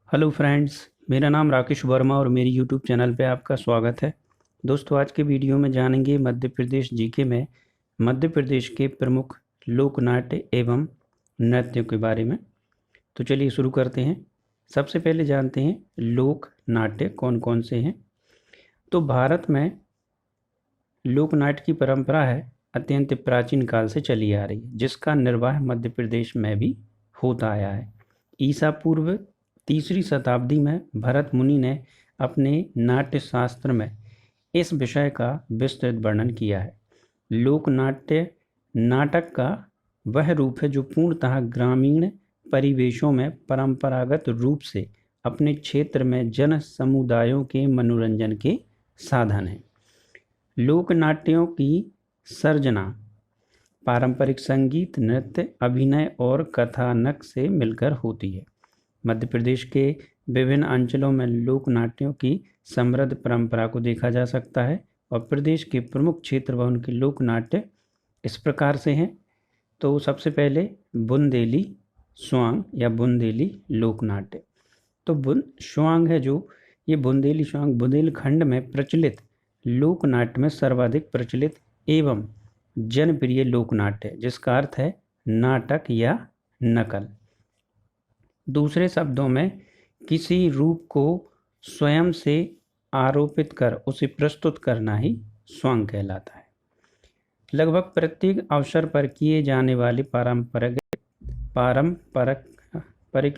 Hello friends, मेरा नाम राकेश वर्मा और मेरी यूट्यूब चैनल पे आपका स्वागत है। दोस्तों, आज के वीडियो में जानेंगे मध्य प्रदेश जीके में मध्य प्रदेश के प्रमुख लोक नाट्य एवं नृत्यों के बारे में। तो चलिए शुरू करते हैं। सबसे पहले जानते हैं लोक नाट्य कौन कौन से हैं। तो भारत में लोक नाट्य की परंपरा है अत्यंत प्राचीन काल से चली आ रही है, जिसका निर्वाह मध्य प्रदेश में भी होता आया है। ईसा पूर्व तीसरी शताब्दी में भरत मुनि ने अपने नाट्य शास्त्र में इस विषय का विस्तृत वर्णन किया है। लोक नाट्य नाटक का वह रूप है जो पूर्णतः ग्रामीण परिवेशों में परंपरागत रूप से अपने क्षेत्र में जन समुदायों के मनोरंजन के साधन हैं। लोक नाट्यों की सर्जना पारंपरिक संगीत, नृत्य, अभिनय और कथानक से मिलकर होती है। मध्य प्रदेश के विभिन्न अंचलों में लोक नाट्यों की समृद्ध परंपरा को देखा जा सकता है और प्रदेश के प्रमुख क्षेत्र व उनके लोक नाट्य इस प्रकार से हैं। तो सबसे पहले बुंदेली स्वांग या बुंदेली लोक नाट्य। तो स्वांग है जो ये बुंदेली स्वांग बुंदेलखंड में प्रचलित लोक नाट्य में सर्वाधिक प्रचलित एवं जनप्रिय लोक नाट्य है, जिसका अर्थ है नाटक या नकल। दूसरे शब्दों में किसी रूप को स्वयं से आरोपित कर उसे प्रस्तुत करना ही स्वांग कहलाता है। लगभग प्रत्येक अवसर पर किए जाने वाले पारंपरिक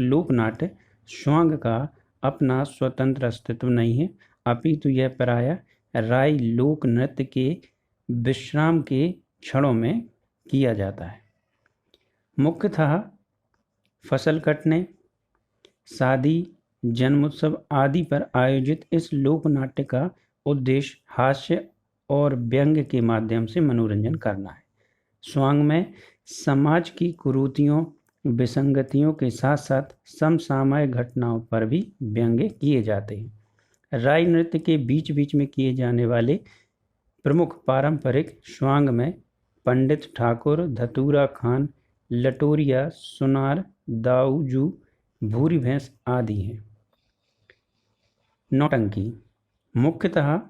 लोक नाट्य स्वांग का अपना स्वतंत्र अस्तित्व नहीं है, अपितु यह प्रायः राई लोक नृत्य के विश्राम के क्षणों में किया जाता है। मुख्यतः फसल कटने, शादी, जन्मोत्सव आदि पर आयोजित इस लोक नाट्य का उद्देश्य हास्य और व्यंग्य के माध्यम से मनोरंजन करना है। स्वांग में समाज की कुरीतियों, विसंगतियों के साथ साथ समसामयिक घटनाओं पर भी व्यंग्य किए जाते हैं। राई नृत्य के बीच बीच में किए जाने वाले प्रमुख पारंपरिक स्वांग में पंडित ठाकुर, धतूरा खान, लटोरिया, सुनार, दाऊजू, भूरी भैंस आदि हैं। नौटंकी मुख्यतः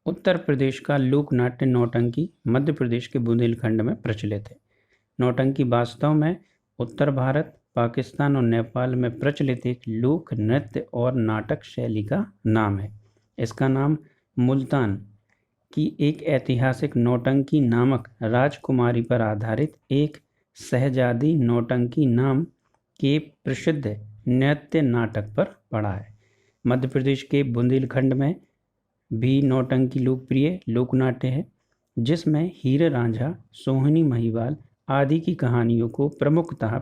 उत्तर प्रदेश का लोक नाट्य नौटंकी मध्य प्रदेश के बुंदेलखंड में प्रचलित है। नौटंकी वास्तव में उत्तर भारत, पाकिस्तान और नेपाल में प्रचलित एक लोक नृत्य और नाटक शैली का नाम है। इसका नाम मुल्तान की एक ऐतिहासिक नौटंकी नामक राजकुमारी पर आधारित एक शहजादी नौटंकी नाम के प्रसिद्ध नृत्य नाटक पर पड़ा है। मध्य प्रदेश के बुंदेलखंड में भी नौटंकी लोकप्रिय लोक नाट्य है, जिसमें हीरे रांझा, सोहिनी महिवाल आदि की कहानियों को प्रमुखता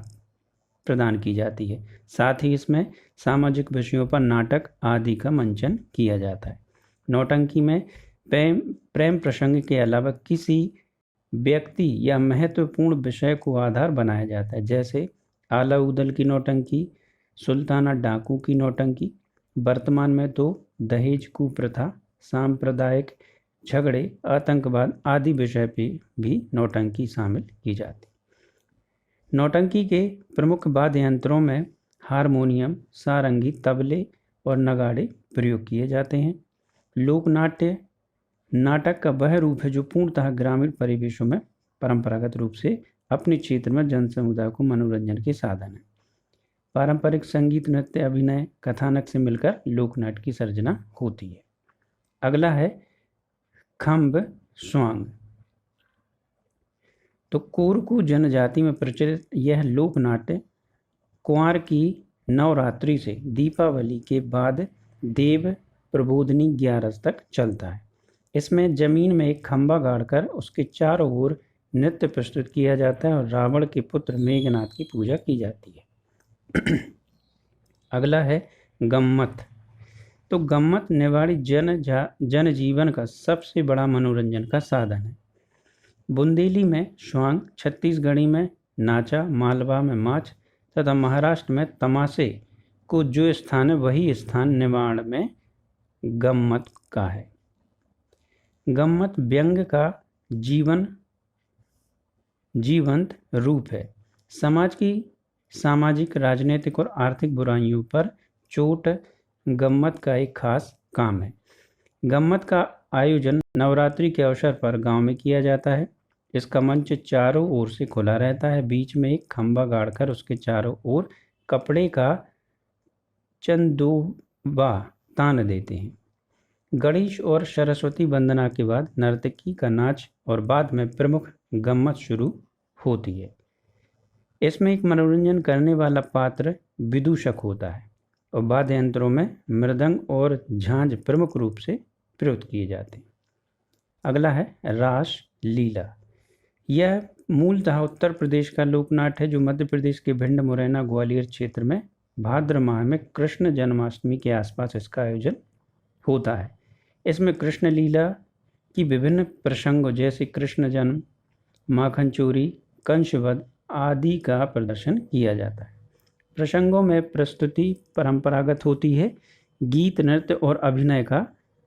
प्रदान की जाती है। साथ ही इसमें सामाजिक विषयों पर नाटक आदि का मंचन किया जाता है। नौटंकी में प्रेम प्रसंग के अलावा किसी व्यक्ति या महत्वपूर्ण विषय को आधार बनाया जाता है, जैसे आला उदल की नौटंकी, सुल्ताना डाकू की नौटंकी। वर्तमान में तो दहेज कुप्रथा, सांप्रदायिक झगड़े, आतंकवाद आदि विषय पे भी नौटंकी शामिल की जाती। नौटंकी के प्रमुख वाद्य यंत्रों में हारमोनियम, सारंगी, तबले और नगाड़े प्रयोग किए जाते हैं। लोक नाट्य नाटक का वह रूप है जो पूर्णतः ग्रामीण परिवेशों में परंपरागत रूप से अपने क्षेत्र में जन समुदाय को मनोरंजन के साधन है। पारंपरिक संगीत, नृत्य, अभिनय, कथानक से मिलकर लोक नाट्य की सर्जना होती है। अगला है खम्ब स्वांग। तो कोरकू जनजाति में प्रचलित यह लोक नाट्य कुंवार की नवरात्रि से दीपावली के बाद देव प्रबोधनी 11 तक चलता है। इसमें जमीन में एक खंबा गाड़कर उसके चारों ओर नृत्य प्रस्तुत किया जाता है और रावण के पुत्र मेघनाथ की पूजा की जाती है। अगला है गम्मत। तो गम्मत नेवाड़ी जनजीवन का सबसे बड़ा मनोरंजन का साधन है। बुंदेली में स्वांग, छत्तीसगढ़ी में नाचा, मालवा में माच तथा महाराष्ट्र में तमाशे को जो स्थान है वही स्थान निवाड़ में गम्मत का है। गम्मत व्यंग्य का जीवंत रूप है। समाज की सामाजिक, राजनीतिक और आर्थिक बुराइयों पर चोट गम्मत का एक खास काम है। गम्मत का आयोजन नवरात्रि के अवसर पर गांव में किया जाता है। इसका मंच चारों ओर से खुला रहता है। बीच में एक खंभा गाड़कर उसके चारों ओर कपड़े का चंदोबा तान देते हैं। गणेश और सरस्वती वंदना के बाद नर्तकी का नाच और बाद में प्रमुख गम्मत शुरू होती है। इसमें एक मनोरंजन करने वाला पात्र विदूषक होता है और वाद्य यंत्रों में मृदंग और झांझ प्रमुख रूप से प्रयुक्त किए जाते हैं। अगला है रास लीला। यह मूलतः उत्तर प्रदेश का लोकनाट्य है जो मध्य प्रदेश के भिंड, मुरैना, ग्वालियर क्षेत्र में भाद्र माह में कृष्ण जन्माष्टमी के आसपास इसका आयोजन होता है। इसमें कृष्ण लीला की विभिन्न प्रसंगों जैसे कृष्ण जन्म, माखन चोरी, कंसवध आदि का प्रदर्शन किया जाता है। प्रसंगों में प्रस्तुति परंपरागत होती है। गीत, नृत्य और अभिनय का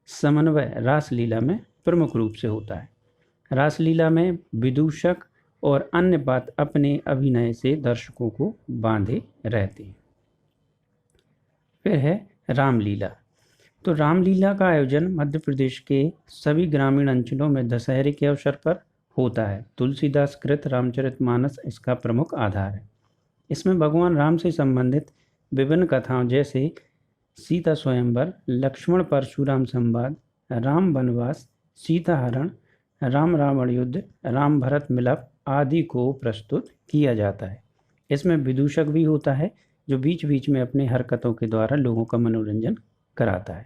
समन्वय रासलीला में प्रमुख रूप से होता है। रासलीला में विदूषक और अन्य पात्र अपने अभिनय से दर्शकों को बांधे रहते हैं। फिर है रामलीला। तो रामलीला का आयोजन मध्य प्रदेश के सभी ग्रामीण अंचलों में दशहरे के अवसर पर होता है। तुलसीदास कृत रामचरितमानस इसका प्रमुख आधार है। इसमें भगवान राम से संबंधित विभिन्न कथाओं जैसे सीता स्वयंवर, लक्ष्मण परशुराम संवाद, राम वनवास, सीता हरण, राम रावण युद्ध, राम भरत मिलाप आदि को प्रस्तुत किया जाता है। इसमें विदूषक भी होता है जो बीच बीच में अपनी हरकतों के द्वारा लोगों का मनोरंजन कराता है।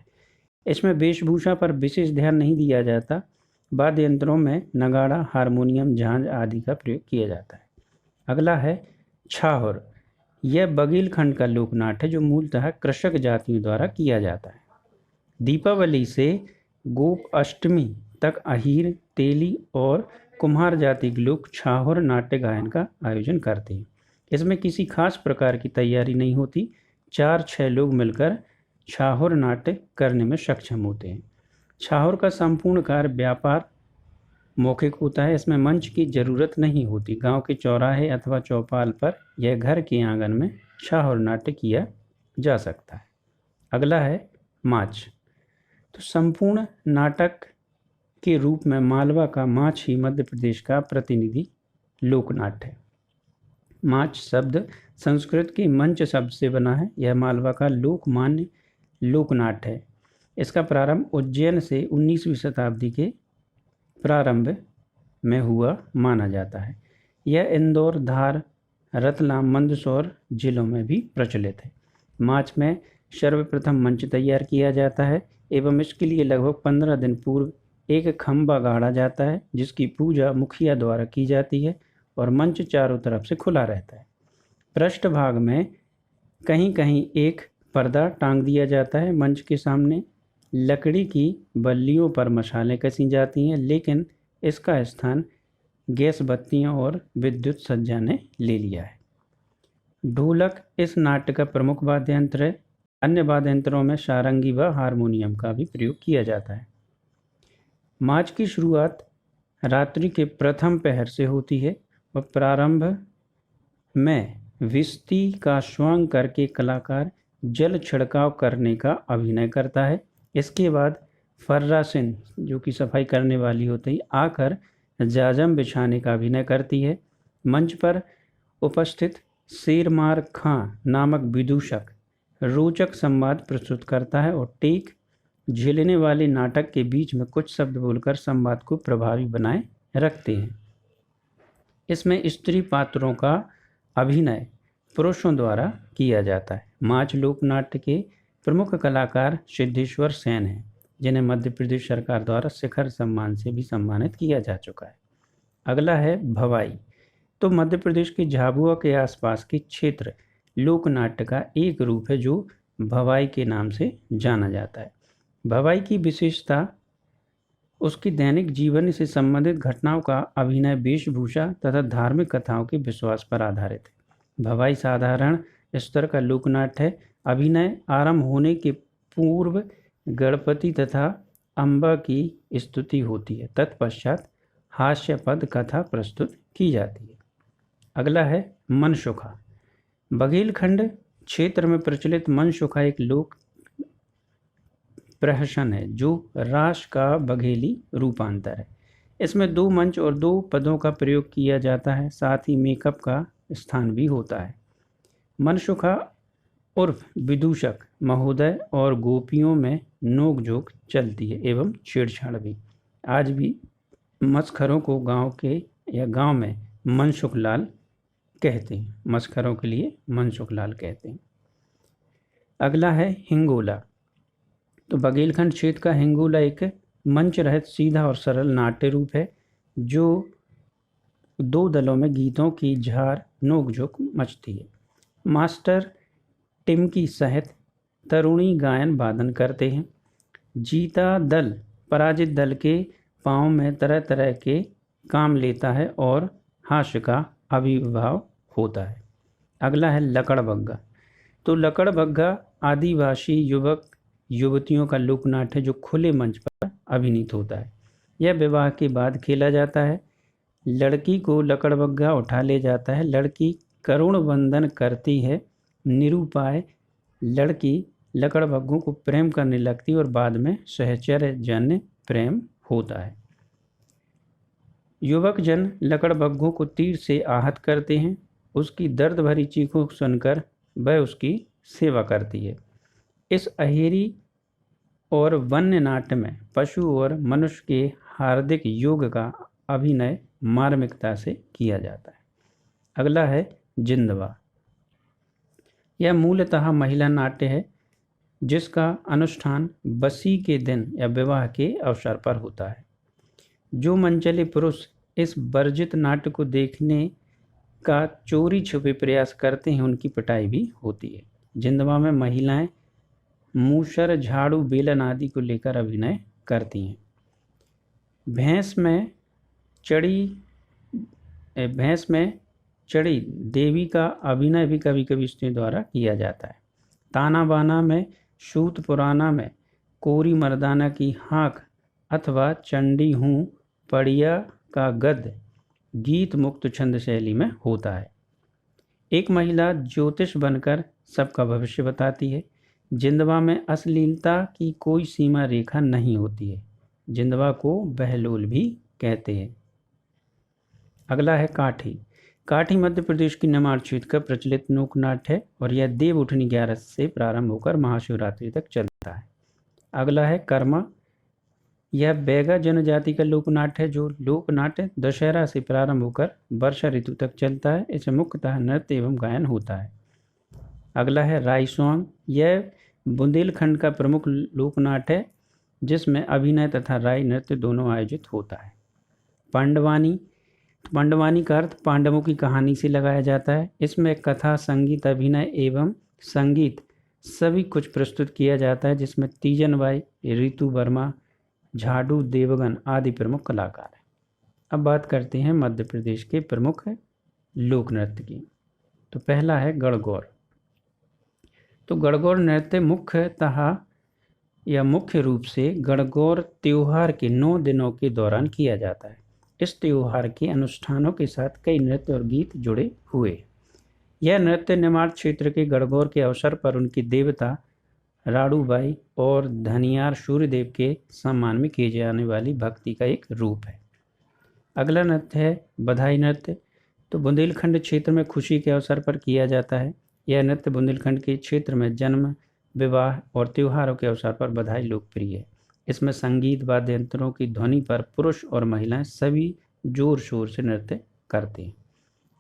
इसमें वेशभूषा पर विशेष ध्यान नहीं दिया जाता। वाद्य यंत्रों में नगाड़ा, हारमोनियम, झांझ आदि का प्रयोग किया जाता है। अगला है छाहोर। यह बघेलखंड का लोकनाट्य है जो मूलतः कृषक जातियों द्वारा किया जाता है। दीपावली से गोप अष्टमी तक अहीर, तेली और कुम्हार जाति के लोग छाहोर नाट्य गायन का आयोजन करते हैं। इसमें किसी खास प्रकार की तैयारी नहीं होती। 4-6 लोग मिलकर छाहोर नाट्य करने में सक्षम होते हैं। छाहोर का संपूर्ण कार्य व्यापार मौखिक होता है। इसमें मंच की जरूरत नहीं होती। गांव के चौराहे अथवा चौपाल पर यह घर के आंगन में छाहोर नाट्य किया जा सकता है। अगला है माच। तो संपूर्ण नाटक के रूप में मालवा का माच ही मध्य प्रदेश का प्रतिनिधि लोकनाट्य है। माच शब्द संस्कृत के मंच शब्द से बना है। यह मालवा का लोकमान्य लोकनाट्य है। इसका प्रारंभ उज्जैन से 19वीं शताब्दी के प्रारंभ में हुआ माना जाता है। यह इंदौर, धार, रतलाम, मंदसौर जिलों में भी प्रचलित है। मार्च में सर्वप्रथम मंच तैयार किया जाता है एवं इसके लिए लगभग 15 दिन पूर्व एक खंभा गाड़ा जाता है जिसकी पूजा मुखिया द्वारा की जाती है और मंच चारों तरफ से खुला रहता है। पृष्ठभाग में कहीं कहीं एक पर्दा टांग दिया जाता है। मंच के सामने लकड़ी की बल्लियों पर मशालें कसी जाती हैं, लेकिन इसका स्थान गैस बत्तियों और विद्युत सज्जा ने ले लिया है। ढोलक इस नाट्य का प्रमुख वाद्य यंत्र है। अन्य वाद्य यंत्रों में सारंगी व हारमोनियम का भी प्रयोग किया जाता है। मार्च की शुरुआत रात्रि के प्रथम पहर से होती है और प्रारंभ में विस्ती का स्वांग करके कलाकार जल छिड़काव करने का अभिनय करता है। इसके बाद फर्रासिन जो कि सफाई करने वाली होती है आकर जाजम बिछाने का अभिनय करती है। मंच पर उपस्थित शेरमार खां नामक विदूषक रोचक संवाद प्रस्तुत करता है और टेक झेलने वाले नाटक के बीच में कुछ शब्द बोलकर संवाद को प्रभावी बनाए रखते हैं। इसमें स्त्री पात्रों का अभिनय पुरुषों द्वारा किया जाता है। माच लोकनाट्य के प्रमुख कलाकार सिद्धेश्वर सेन हैं, जिन्हें मध्य प्रदेश सरकार द्वारा शिखर सम्मान से भी सम्मानित किया जा चुका है। अगला है भवाई। तो मध्य प्रदेश के झाबुआ के आसपास के क्षेत्र लोकनाट्य का एक रूप है जो भवाई के नाम से जाना जाता है। भवाई की विशेषता उसकी दैनिक जीवन से संबंधित घटनाओं का अभिनय, वेशभूषा तथा धार्मिक कथाओं के विश्वास पर आधारित है। भवाई साधारण स्तर का लोकनाट्य है। अभिनय आरंभ होने के पूर्व गणपति तथा अम्बा की स्तुति होती है, तत्पश्चात हास्यपद कथा प्रस्तुत की जाती है। अगला है मनसुखा। बघेलखंड क्षेत्र में प्रचलित मनसुखा एक लोक प्रहसन है जो रास का बघेली रूपांतर है। इसमें 2 मंच और 2 पदों का प्रयोग किया जाता है, साथ ही मेकअप का स्थान भी होता है। मनसुखा उर्फ विदूषक महोदय और गोपियों में नोक-झोंक चलती है एवं छेड़छाड़ भी। आज भी मसखरों को गांव में मनसुख लाल कहते हैं। मसखरों के लिए मनसुख लाल कहते हैं। अगला है हिंगोला। तो बघेलखंड क्षेत्र का हिंगोला एक मंच रहित सीधा और सरल नाट्य रूप है जो 2 दलों में गीतों की झार नोक-झोंक मचती है। मास्टर टिमकी सहित तरुणी गायन वादन करते हैं। जीता दल पराजित दल के पाँव में तरह तरह के काम लेता है और हास्य का आविर्भाव होता है। अगला है लकड़बग्गा। तो लकड़बग्गा आदिवासी युवक युवतियों का लोकनाट्य है जो खुले मंच पर अभिनीत होता है। यह विवाह के बाद खेला जाता है। लड़की को लकड़बग्गा उठा ले जाता है। लड़की करुण वंदन करती है। निरुपाय लड़की लकड़बग्गों को प्रेम करने लगती और बाद में सहचर्य जन्य प्रेम होता है। युवक जन लकड़बग्गों को तीर से आहत करते हैं। उसकी दर्द भरी चीखों सुनकर वह उसकी सेवा करती है। इस अहेरी और वन्य नाट्य में पशु और मनुष्य के हार्दिक योग का अभिनय मार्मिकता से किया जाता है। अगला है जिंदवा। यह मूलतः महिला नाट्य है जिसका अनुष्ठान बसी के दिन या विवाह के अवसर पर होता है। जो मंचले पुरुष इस वर्जित नाट्य को देखने का चोरी छुपे प्रयास करते हैं उनकी पिटाई भी होती है। जिंदवा में महिलाएं मूसर, झाड़ू, बेलन आदि को लेकर अभिनय करती हैं। भैंस में चढ़ी देवी का अभिनय भी कभी कभी स्त्रियों द्वारा किया जाता है। ताना बाना में, सूत पुराना में कोरी मर्दाना की हाँक अथवा चंडी हूँ पड़िया का गद्य गीत मुक्त छंद शैली में होता है। एक महिला ज्योतिष बनकर सबका भविष्य बताती है। जिंदवा में अश्लीलता की कोई सीमा रेखा नहीं होती है। जिंदवा को बहलोल भी कहते हैं। अगला है काठी। काठी मध्य प्रदेश की नेमाड़ क्षेत्र का प्रचलित लोकनाट्य है और यह देव उठनी 11 से प्रारंभ होकर महाशिवरात्रि तक चलता है। अगला है कर्मा। यह बैगा जनजाति का लोकनाट्य है जो लोकनाट्य दशहरा से प्रारंभ होकर वर्षा ऋतु तक चलता है। इसमें मुख्यतः नृत्य एवं गायन होता है। अगला है रायसोंग। यह बुंदेलखंड का प्रमुख लोकनाट्य है जिसमें अभिनय तथा राय नृत्य दोनों आयोजित होता है। पांडवानी। पांडवानी का अर्थ पांडवों की कहानी से लगाया जाता है। इसमें कथा, संगीत, अभिनय एवं संगीत सभी कुछ प्रस्तुत किया जाता है जिसमें तीजन बाई, ऋतु वर्मा, झाडू देवगन आदि प्रमुख कलाकार हैं। अब बात करते हैं मध्य प्रदेश के प्रमुख लोक नृत्य की। तो पहला है गणगौर। तो गणगौर नृत्य मुख्य रूप से गणगौर त्योहार के 9 दिनों के दौरान किया जाता है। इस त्योहार के अनुष्ठानों के साथ कई नृत्य और गीत जुड़े हुए। यह नृत्य नेमाड़ क्षेत्र के गणगौर के अवसर पर उनकी देवता राड़ूबाई और धनियार सूर्यदेव के सम्मान में किए जाने वाली भक्ति का एक रूप है। अगला नृत्य है बधाई नृत्य। तो बुंदेलखंड क्षेत्र में खुशी के अवसर पर किया जाता है। यह नृत्य बुंदेलखंड के क्षेत्र में जन्म, विवाह और त्योहारों के अवसर पर बधाई लोकप्रिय है। इसमें संगीत, वाद्य यंत्रों की ध्वनि पर पुरुष और महिलाएं सभी जोर शोर से नृत्य करते हैं।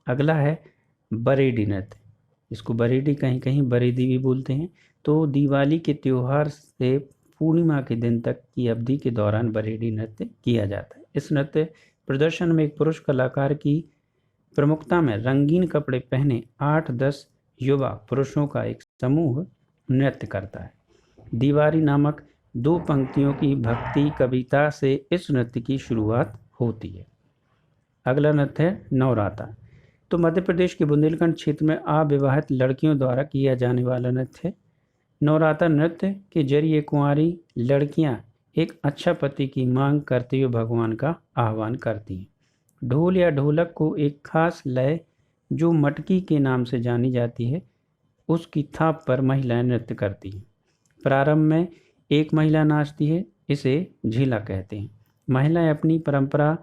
अगला है बरेडी नृत्य। इसको बरेडी कहीं कहीं बरेदी भी बोलते हैं। तो दिवाली के त्यौहार से पूर्णिमा के दिन तक की अवधि के दौरान बरेडी नृत्य किया जाता है। इस नृत्य प्रदर्शन में एक पुरुष कलाकार की प्रमुखता में रंगीन कपड़े पहने 8-10 युवा पुरुषों का एक समूह नृत्य करता है। दीवारी नामक 2 पंक्तियों की भक्ति कविता से इस नृत्य की शुरुआत होती है। अगला नृत्य है नवराता। तो मध्य प्रदेश के बुंदेलखंड क्षेत्र में अविवाहित लड़कियों द्वारा किया जाने वाला नृत्य है। नवराता नृत्य के जरिए कुंवारी लड़कियां एक अच्छा पति की मांग करते हुए भगवान का आह्वान करती हैं। ढोल या ढोलक को एक खास लय जो मटकी के नाम से जानी जाती है, उसकी थाप पर महिलाएं नृत्य करती हैं। प्रारंभ में एक महिला नाचती है, इसे झीला कहते हैं। महिलाएं अपनी परंपरा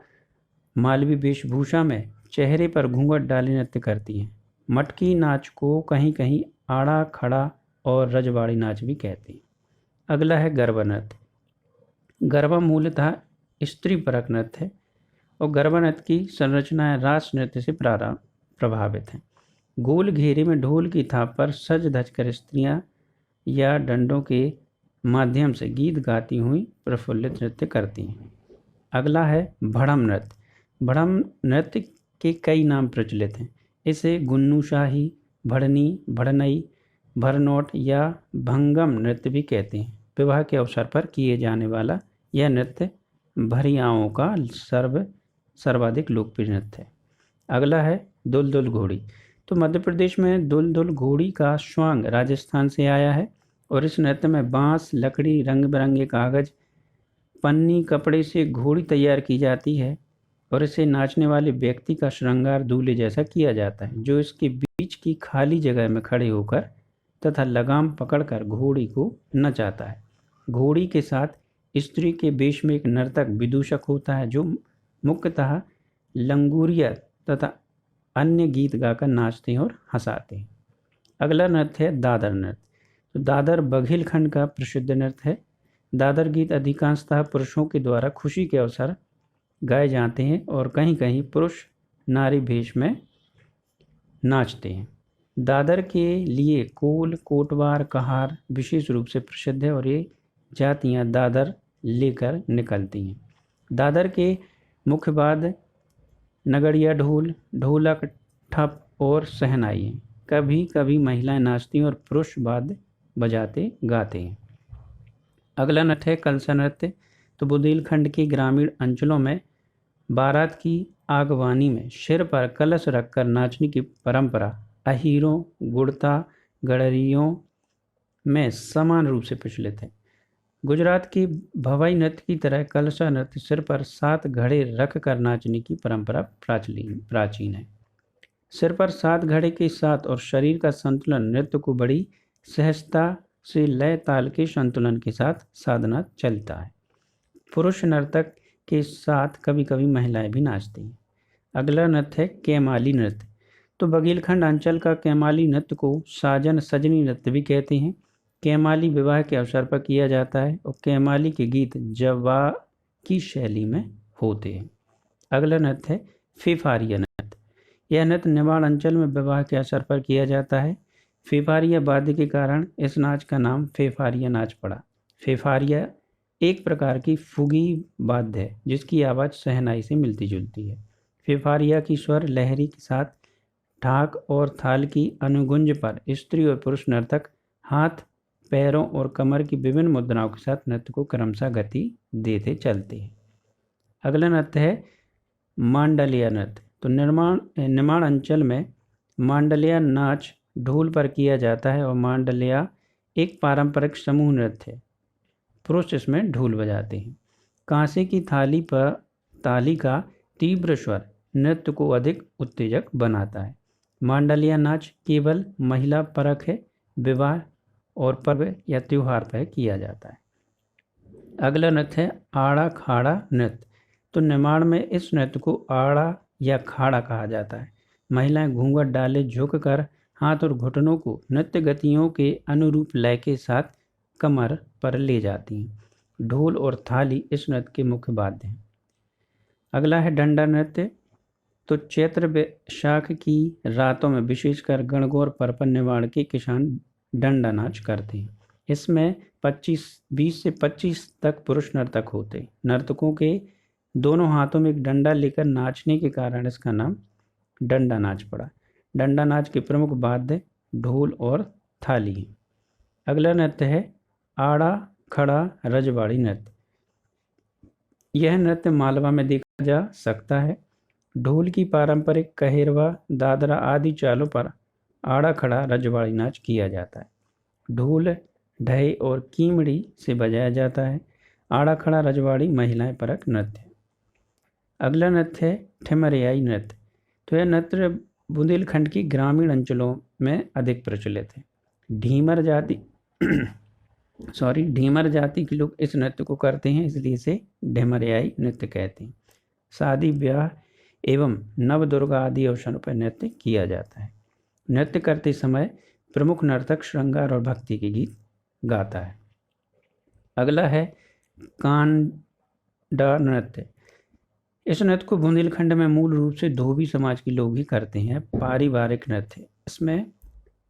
मालवी वेशभूषा में चेहरे पर घूंघट डाले नृत्य करती हैं। मटकी नाच को कहीं कहीं आड़ा खड़ा और रजवाड़ी नाच भी कहते हैं। अगला है गरबा नृत्य। गरबा मूलतः स्त्री परक नृत्य है और गरबा नृत्य की संरचना रास नृत्य से प्रभावित है। गोल घेरे में ढोल की थाप पर सज धज कर स्त्रियां या डंडों के माध्यम से गीत गाती हुई प्रफुल्लित नृत्य करती हैं। अगला है भड़म नृत्य। भड़म नृत्य के कई नाम प्रचलित हैं। इसे गुन्नू शाही, भड़नी, भड़नई, भरनोट या भंगम नृत्य भी कहते हैं। विवाह के अवसर पर किए जाने वाला यह नृत्य भरियाओं का सर्वाधिक लोकप्रिय नृत्य है। अगला है दुलदुल घोड़ी। तो मध्य प्रदेश में दुलदुल घोड़ी का स्वांग राजस्थान से आया है और इस नृत्य में बांस, लकड़ी, रंग बिरंगे कागज, पन्नी, कपड़े से घोड़ी तैयार की जाती है और इसे नाचने वाले व्यक्ति का श्रृंगार दूल्हे जैसा किया जाता है, जो इसके बीच की खाली जगह में खड़े होकर तथा लगाम पकड़कर घोड़ी को नचाता है। घोड़ी के साथ स्त्री के वेश में एक नर्तक विदूषक होता है, जो मुख्यतः लंगूरिया तथा अन्य गीत गाकर नाचते हैं और हंसाते हैं। अगला नृत्य है दादर नृत्य। तो दादर बघेलखंड का प्रसिद्ध नृत्य है। दादर गीत अधिकांशतः पुरुषों के द्वारा खुशी के अवसर गाए जाते हैं और कहीं कहीं पुरुष नारी भेष में नाचते हैं। दादर के लिए कोल, कोटवार, कहार विशेष रूप से प्रसिद्ध है और ये जातियां दादर लेकर निकलती हैं। दादर के मुख्य वाद्य नगड़िया ढोल, ढोलक, ठप और शहनाई हैं। कभी कभी महिलाएं नाचती हैं और पुरुष वाद्य बजाते गाते हैं। अगला नृत्य है कलसा नृत्य। तो बुंदेलखंड के ग्रामीण अंचलों में बारात की आगवानी में सिर पर कलश रखकर नाचने की परंपरा अहीरों, गुड़ता, गडरियों में समान रूप से प्रचलित है। गुजरात के भवाई नृत्य की तरह कलसा नृत्य सिर पर 7 घड़े रख कर नाचने की परंपरा प्राचीन है। सिर पर 7 घड़े के साथ और शरीर का संतुलन नृत्य को बड़ी सहजता से लय ताल के संतुलन के साथ साधना चलता है। पुरुष नर्तक के साथ कभी कभी महिलाएं भी नाचती हैं। अगला नृत्य है कैमाली नृत्य। तो बघेलखंड अंचल का कैमाली नृत्य को साजन सजनी नृत्य भी कहते हैं। कैमाली विवाह के अवसर पर किया जाता है और कैमाली के गीत जवा की शैली में होते हैं। अगला नृत्य है फेफारिया नृत्य। यह नृत्य निमाड़ अंचल में विवाह के अवसर पर किया जाता है। फेफारिया वाद्य के कारण इस नाच का नाम फेफारिया नाच पड़ा। फेफारिया एक प्रकार की फुगी वाद्य है जिसकी आवाज़ शहनाई से मिलती जुलती है। फेफारिया की स्वर लहरी के साथ ढाक और थाल की अनुगुंज पर स्त्री और पुरुष नर्तक हाथ, पैरों और कमर की विभिन्न मुद्राओं के साथ नृत्य को क्रमशः गति देते चलते हैं। अगला नृत्य है मांडलिया नृत्य। तो निमाड़ अंचल में मांडलिया नाच ढोल पर किया जाता है और मांडलिया एक पारंपरिक समूह नृत्य है। पुरुष इसमें ढोल बजाते हैं। कांसे की थाली पर ताली का तीव्र स्वर नृत्य को अधिक उत्तेजक बनाता है। मांडलिया नाच केवल महिला परक है, विवाह और पर्व या त्योहार पर किया जाता है। अगला नृत्य है आड़ा खाड़ा नृत्य। तो निमाड़ में इस नृत्य को आड़ा या खाड़ा कहा जाता है। महिलाएं घूंघट डाले झुककर हाथ और घुटनों को नृत्य गतियों के अनुरूप लय के साथ कमर पर ले जाती हैं। ढोल और थाली इस नृत्य के मुख्य वाद्य हैं। अगला है डंडा नृत्य। तो चैत्र वैशाख की रातों में विशेषकर गणगौर पर्व पर निमाड़ के किसान डंडा नाच करते हैं। इसमें 20 से 25 तक पुरुष नर्तक होते हैं। नर्तकों के दोनों हाथों में एक डंडा लेकर नाचने के कारण इसका नाम डंडा नाच पड़ा। डंडा नाच के प्रमुख वाद्य ढोल और थाली हैं। अगला नृत्य है आड़ा खड़ा रजवाड़ी नृत्य। यह नृत्य मालवा में देखा जा सकता है। ढोल की पारंपरिक कहेरवा, दादरा आदि चालों पर आड़ा खड़ा रजवाड़ी नाच किया जाता है। ढोल, ढय और कीमड़ी से बजाया जाता है। आड़ा खड़ा रजवाड़ी महिलाएं परक नृत्य है। अगला नृत्य है ठिमरियाई नृत्य। तो यह नृत्य बुंदेलखंड की ग्रामीण अंचलों में अधिक प्रचलित है। ढीमर जाति ढीमर जाति के लोग इस नृत्य को करते हैं, इसलिए इसे ढेमरियाई नृत्य कहते हैं। शादी ब्याह एवं नवदुर्गा आदि अवसरों पर नृत्य किया जाता है। नृत्य करते समय प्रमुख नर्तक श्रृंगार और भक्ति के गीत गाता है। अगला है कांडा नृत्य। इस नृत्य को बुंदेलखंड में मूल रूप से धोबी समाज के लोग ही करते हैं। पारिवारिक नृत्य, इसमें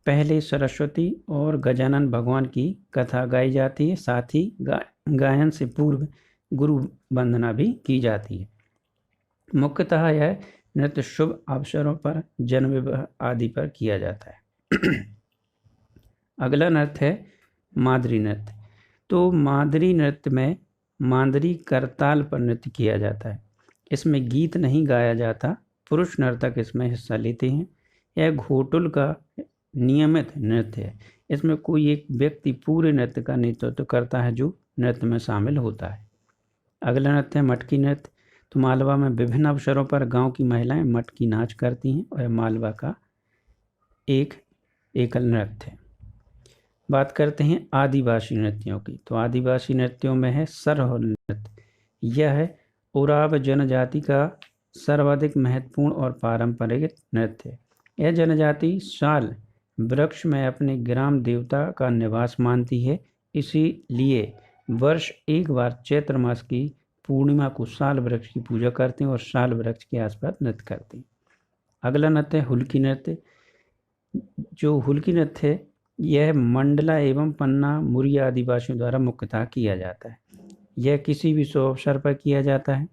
पहले सरस्वती और गजानन भगवान की कथा गाई जाती है, साथ ही गायन से पूर्व गुरु वंदना भी की जाती है। मुख्यतः यह नृत्य शुभ अवसरों पर, जन्म विवाह आदि पर किया जाता है। अगला नृत्य है मादरी नृत्य। तो मादरी नृत्य में मादरी करताल पर नृत्य किया जाता है। इसमें गीत नहीं गाया जाता, पुरुष नर्तक इसमें हिस्सा लेते हैं। यह घोटुल का नियमित नृत्य है। इसमें कोई एक व्यक्ति पूरे नृत्य का नेतृत्व करता है जो नृत्य में शामिल होता है। अगला नृत्य है मटकी नृत्य। तो मालवा में विभिन्न अवसरों पर गांव की महिलाएं मटकी नाच करती हैं और मालवा का एक एकल नृत्य है। बात करते हैं आदिवासी नृत्यों की। तो आदिवासी नृत्यों में है सरह नृत्य। यह है उराव जनजाति का सर्वाधिक महत्वपूर्ण और पारंपरिक नृत्य है। यह जनजाति साल वृक्ष में अपने ग्राम देवता का निवास मानती है, इसीलिए वर्ष एक बार चैत्र मास की पूर्णिमा को साल वृक्ष की पूजा करते हैं और साल वृक्ष के आसपास नृत्य करते हैं। अगला नृत्य है हुल्की नृत्य। जो हुल्की नृत्य है यह मंडला एवं पन्ना मुरिया आदिवासियों द्वारा मुख्यतः किया जाता है। यह किसी भी शुभ अवसर पर किया जाता है।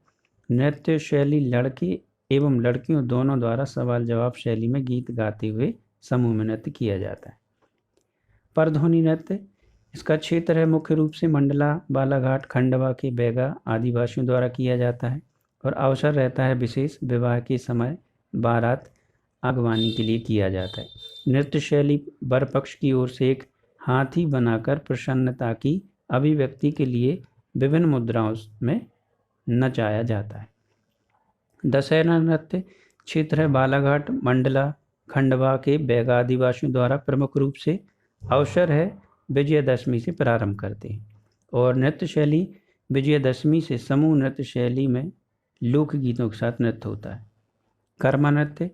नृत्य शैली लड़के एवं लड़कियों दोनों द्वारा सवाल जवाब शैली में गीत गाते हुए समूह में नृत्य किया जाता है। परध्वनि नृत्य, इसका क्षेत्र है मुख्य रूप से मंडला, बालाघाट, खंडवा के बैगा आदिवासियों द्वारा किया जाता है और अवसर रहता है विशेष विवाह के समय बारात आगवानी के लिए किया जाता है। नृत्य शैली वर पक्ष की ओर से एक हाथी बनाकर प्रसन्नता की अभिव्यक्ति के लिए विभिन्न मुद्राओं में नचाया जाता है। दशहरा नृत्य क्षेत्र है बालाघाट, मंडला, खंडवा के बैगा आदिवासियों द्वारा प्रमुख रूप से अवसर है विजयदशमी से प्रारंभ करते हैं और नृत्य शैली विजयदशमी से समूह नृत्य शैली में लोकगीतों के साथ नृत्य होता है। कर्मा नृत्य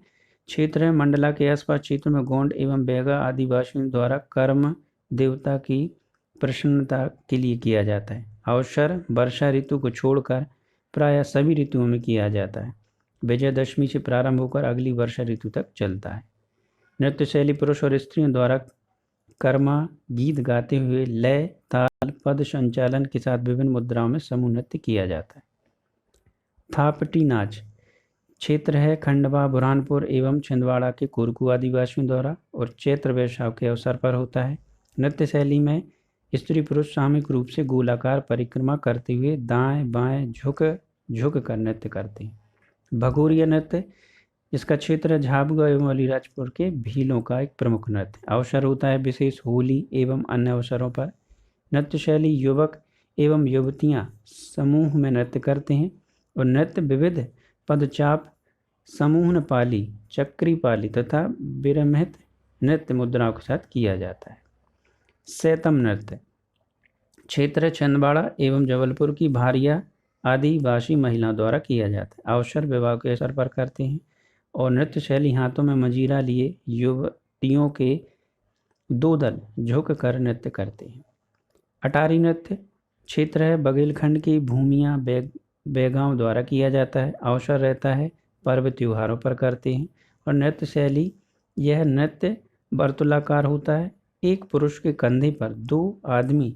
क्षेत्र है मंडला के आसपास क्षेत्र में गोंड एवं बैगा आदिवासियों द्वारा कर्म देवता की प्रसन्नता के लिए किया जाता है। अवसर वर्षा ऋतु को छोड़कर प्रायः सभी ऋतुओं में किया जाता है। विजयदशमी से प्रारंभ होकर अगली वर्षा ऋतु तक चलता है। नृत्य शैली पुरुष और स्त्रियों द्वारा कर्मा गीत गाते हुए लय, ताल, पद संचालन के साथ विभिन्न मुद्राओं में समूह नृत्य किया जाता है। थापटी नाच क्षेत्र है खंडवा, बुरहानपुर एवं छिंदवाड़ा के कुरकू आदिवासियों द्वारा और चैत्र वैशाख के अवसर पर होता है। नृत्य शैली में स्त्री पुरुष सामूहिक रूप से गोलाकार परिक्रमा करते हुए दाएं बाएं झुक कर नृत्य करते हैं। भगोरिया नृत्य, इसका क्षेत्र झाबुआ एवं अलीराजपुर के भीलों का एक प्रमुख नृत्य। अवसर होता है विशेष होली एवं अन्य अवसरों पर। नृत्य शैली युवक एवं युवतियां समूह में नृत्य करते हैं और नृत्य विविध पदचाप, समूह पाली, चक्री पाली तथा विरमित नृत्य मुद्राओं के साथ किया जाता है। सैतम नृत्य क्षेत्र छिंदवाड़ा एवं जबलपुर की भारिया आदिवासी महिलाओं द्वारा किया जाता है। अवसर विवाह के अवसर पर करते हैं और नृत्य शैली हाथों में मजीरा लिए युवतियों के दो दल झुक कर नृत्य करते हैं। अटारी नृत्य क्षेत्र है बघेलखंड की भूमिया बैगांव द्वारा किया जाता है। अवसर रहता है पर्व त्योहारों पर करते हैं और नृत्य शैली यह नृत्य वर्तुलाकार होता है। एक पुरुष के कंधे पर दो आदमी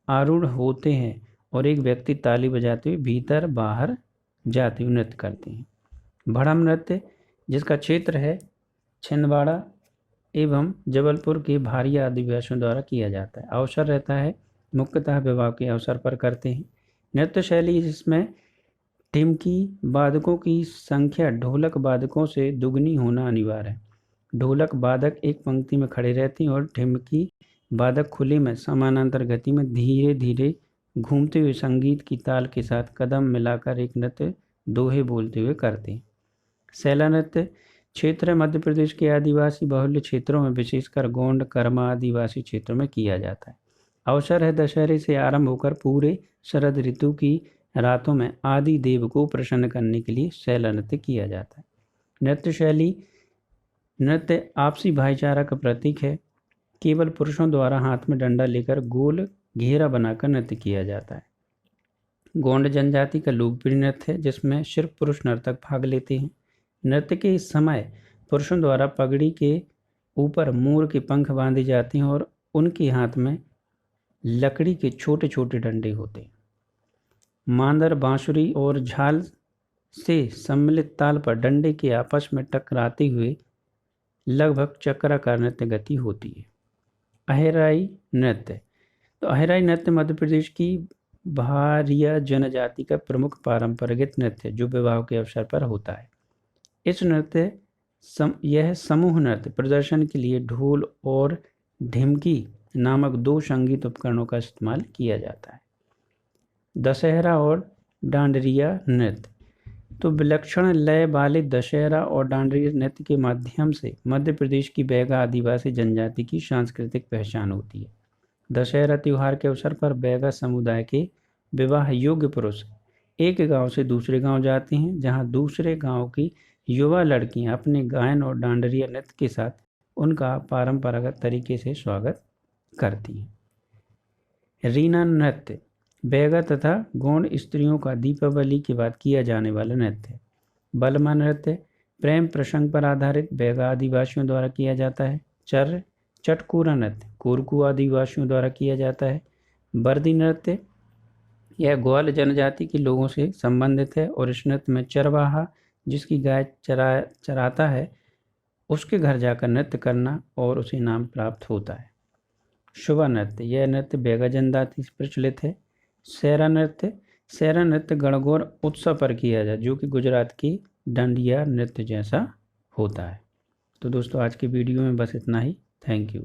आरूढ़ होते हैं और एक व्यक्ति ताली बजाते हुए भीतर बाहर जाते हुए नृत्य करते हैं। भड़म नृत्य जिसका क्षेत्र है छिंदवाड़ा एवं जबलपुर के भारिया आदिवासियों द्वारा किया जाता है। अवसर रहता है मुख्यतः विवाह के अवसर पर करते हैं। नृत्य शैली जिसमें टिमकी वादकों की संख्या ढोलक वादकों से दुगनी होना अनिवार्य है। ढोलक वादक एक पंक्ति में खड़े रहते हैं और ढिमकी वादक खुले में समानांतर गति में धीरे धीरे घूमते हुए संगीत की ताल के साथ कदम मिलाकर एक नृत्य दोहे बोलते हुए करते हैं। सैला नृत्य क्षेत्र है मध्य प्रदेश के आदिवासी बहुल्य क्षेत्रों में, विशेषकर गोंड, कर्मा आदिवासी क्षेत्रों में किया जाता है। अवसर है दशहरे से आरंभ होकर पूरे शरद ऋतु की रातों में आदि देव को प्रसन्न करने के लिए शैला नृत्य किया जाता है। नृत्य आपसी भाईचारा का प्रतीक है। केवल पुरुषों द्वारा हाथ में डंडा लेकर गोल घेरा बनाकर नृत्य किया जाता है। गोंड जनजाति का लोकप्रिय नृत्य है जिसमें सिर्फ पुरुष नर्तक भाग लेते हैं। नृत्य के इस समय पुरुषों द्वारा पगड़ी के ऊपर मोर के पंख बांधे जाते हैं और उनके हाथ में लकड़ी के छोटे छोटे डंडे होते हैं। मांदर, बांसुरी और झाल से सम्मिलित ताल पर डंडे के आपस में टकराते हुए लगभग चक्राकार नृत्य गति होती है। अहिराई नृत्य। तो अहिराई नृत्य मध्य प्रदेश की भारिया जनजाति का प्रमुख पारंपरिक नृत्य जो विवाह के अवसर पर होता है। इस नृत्य यह समूह नृत्य प्रदर्शन के लिए ढोल और ढिमकी नामक 2 संगीत उपकरणों का इस्तेमाल किया जाता है। दशहरा और डांडरिया नृत्य। तो विलक्षण लय वाले दशहरा और डांडरिया नृत्य के माध्यम से मध्य प्रदेश की बैगा आदिवासी जनजाति की सांस्कृतिक पहचान होती है। दशहरा त्यौहार के अवसर पर बैगा समुदाय के विवाह योग्य पुरुष एक गांव से दूसरे गांव जाते हैं, जहां दूसरे गांव की युवा लड़कियां अपने गायन और डांडरिया नृत्य के साथ उनका परंपरागत तरीके से स्वागत करती हैं। रीना नृत्य बैगा तथा गोंड स्त्रियों का दीपावली के बाद किया जाने वाला नृत्य है। बलमा नृत्य प्रेम प्रसंग पर आधारित बैगा आदिवासियों द्वारा किया जाता है। चटकूरा नृत्य कोरकू आदिवासियों द्वारा किया जाता है। बर्दी नृत्य यह ग्वाल जनजाति के लोगों से संबंधित है और इस नृत्य में चरवाहा जिसकी गाय चराता है उसके घर जाकर नृत्य करना और उसे इनाम प्राप्त होता है। शुभा नृत्य यह नृत्य बैगा जनजाति से प्रचलित है। सैरा नृत्य गणगौर उत्सव पर किया जाए जो कि गुजरात की डांडिया नृत्य जैसा होता है। तो दोस्तों आज की वीडियो में बस इतना ही। Thank you.